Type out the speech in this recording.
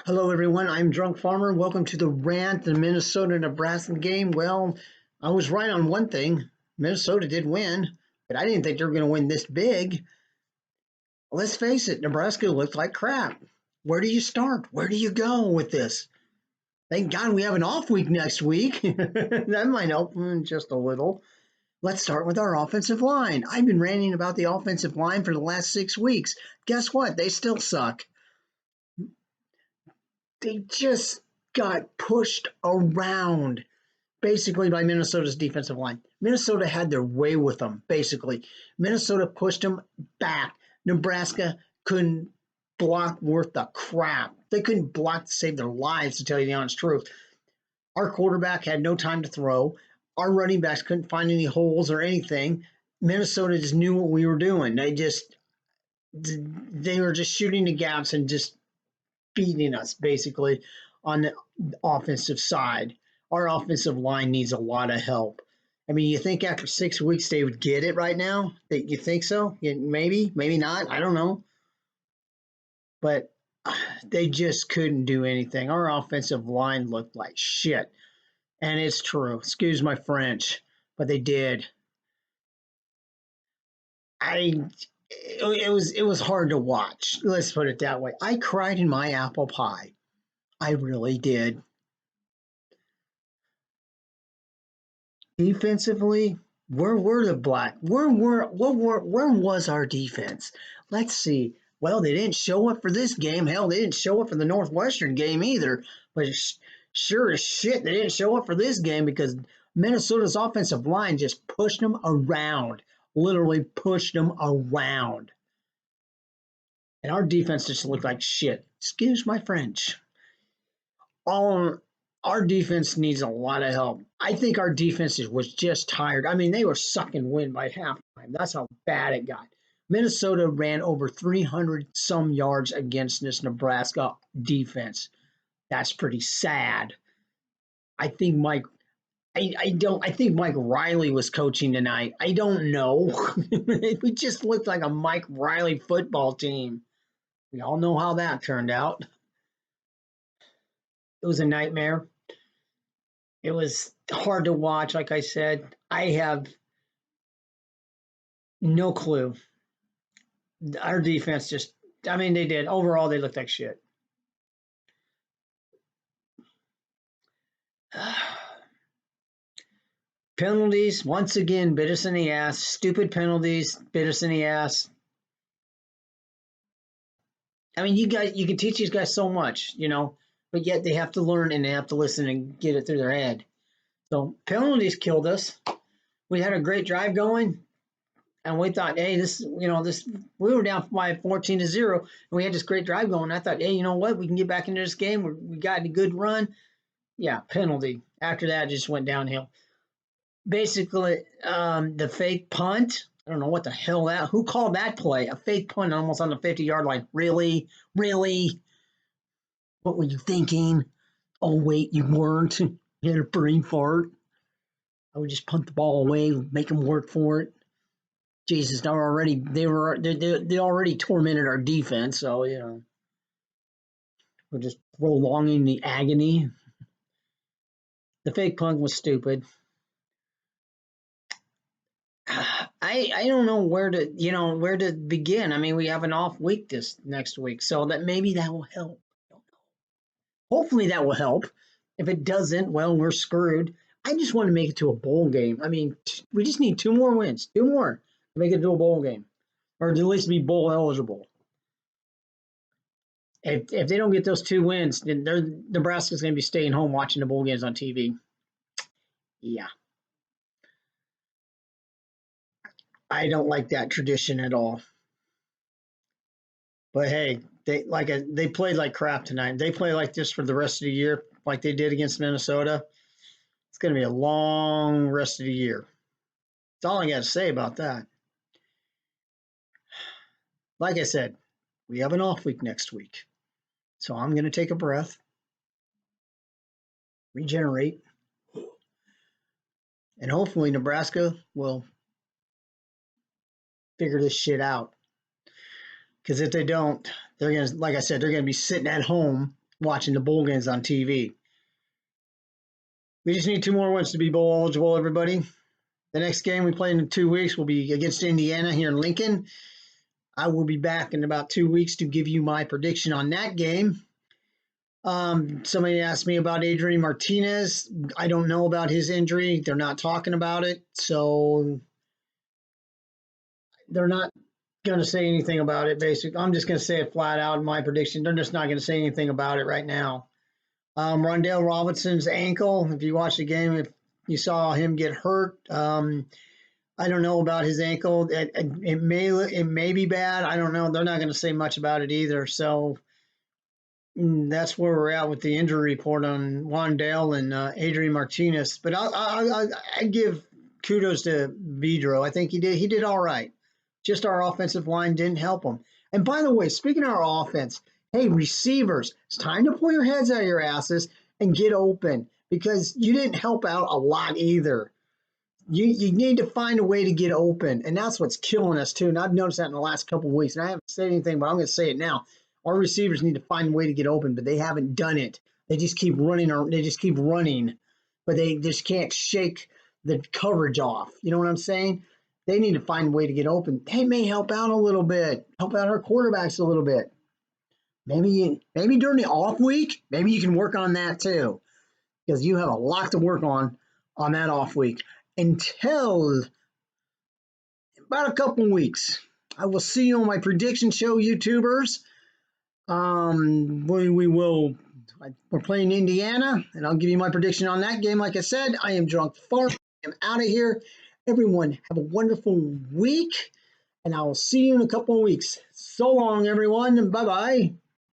Hello, everyone. I'm Drunk Farmer. Welcome to the rant, the Minnesota-Nebraska game. Well, I was right on one thing. Minnesota did win, but I didn't think they were going to win this big. Let's face it, Nebraska looked like crap. Where do you start? Where do you go with this? Thank God we have an off week next week. That might help just a little. Let's start with our offensive line. I've been ranting about the offensive line for the last 6 weeks. Guess what? They still suck. They just got pushed around basically by Minnesota's defensive line. Minnesota had their way with them, basically. Minnesota pushed them back. Nebraska couldn't block worth the crap. They couldn't block to save their lives, to tell you the honest truth. Our quarterback had no time to throw. Our running backs couldn't find any holes or anything. Minnesota just knew what we were doing. They were just shooting the gaps and just beating us basically on the offensive side. Our offensive line needs a lot of help. I mean, you think after 6 weeks they would get it right now? You think so? Maybe, maybe not. I don't know. But they just couldn't do anything. Our offensive line looked like shit. And it's true. Excuse my French, but they did. It was hard to watch. Let's put it that way. I cried in my apple pie. I really did. Defensively, where were the black? Where was our defense? Let's see. Well, they didn't show up for this game. Hell, they didn't show up for the Northwestern game either. But sure as shit, they didn't show up for this game because Minnesota's offensive line just pushed them around. Literally pushed them around. And our defense just looked like shit. Excuse my French. Our defense needs a lot of help. I think our defense was just tired. I mean, they were sucking wind by halftime. That's how bad it got. Minnesota ran over 300 some yards against this Nebraska defense. That's pretty sad. I think Mike I think Mike Riley was coaching tonight. I don't know. We just looked like a Mike Riley football team. We all know how that turned out. It was a nightmare. It was hard to watch, like I said. I have no clue. Our defense just, I mean, they did. Overall, they looked like shit. Penalties, once again, bit us in the ass. Stupid penalties, bit us in the ass. I mean, you can teach these guys so much, but yet they have to learn and they have to listen and get it through their head. So penalties killed us. We had a great drive going, and we thought, hey, we were down by 14-0, and we had this great drive going. I thought, hey, you know what? We can get back into this game. We got a good run. Yeah, penalty. After that, it just went downhill. Basically, the fake punt. I don't know what the hell that. Who called that play? A fake punt almost on the 50-yard line. Really? Really? What were you thinking? Oh, wait, you weren't. You had a brain fart. I would just punt the ball away, make them work for it. Jesus, they already tormented our defense, so we're just prolonging the agony. The fake punt was stupid. I don't know where to begin. I mean, we have an off week this next week, so that maybe that will help. I don't know. Hopefully that will help. If it doesn't, well, we're screwed. I just want to make it to a bowl game. I mean, we just need 2 more wins, 2 more to make it to a bowl game, or at least be bowl eligible. If they don't get those 2 wins, then Nebraska's going to be staying home watching the bowl games on TV. Yeah. I don't like that tradition at all. But hey, they played like crap tonight. They play like this for the rest of the year, like they did against Minnesota. It's going to be a long rest of the year. That's all I got to say about that. Like I said, we have an off week next week. So I'm going to take a breath, regenerate, and hopefully Nebraska will figure this shit out. Because if they don't, they're going to, like I said, they're going to be sitting at home watching the bowl games on TV. We just need 2 more wins to be bowl eligible, everybody. The next game we play in 2 weeks will be against Indiana here in Lincoln. I will be back in about 2 weeks to give you my prediction on that game. Somebody asked me about Adrian Martinez. I don't know about his injury. They're not talking about it, so they're not going to say anything about it. Basically, I'm just going to say it flat out in my prediction. They're just not going to say anything about it right now. Rondell Robinson's ankle. If you watch the game, if you saw him get hurt, I don't know about his ankle. It may be bad. I don't know. They're not going to say much about it either. So that's where we're at with the injury report on Wandale and Adrian Martinez. But I give kudos to Vidro. I think he did all right. Just our offensive line didn't help him. And by the way, speaking of our offense, hey, receivers, it's time to pull your heads out of your asses and get open because you didn't help out a lot either. You need to find a way to get open, and that's what's killing us too. And I've noticed that in the last couple of weeks, and I haven't said anything, but I'm going to say it now. Our receivers need to find a way to get open, but they haven't done it. They just keep running, but they just can't shake the coverage off. You know what I'm saying? They need to find a way to get open. They may help out a little bit, help out our quarterbacks a little bit. Maybe during the off week, maybe you can work on that too, because you have a lot to work on that off week. Until about a couple weeks, I will see you on my prediction show, YouTubers. We're playing Indiana, and I'll give you my prediction on that game. Like I said, I am drunk fart. I'm out of here. Everyone, have a wonderful week, and I will see you in a couple of weeks. So long, everyone, and bye-bye.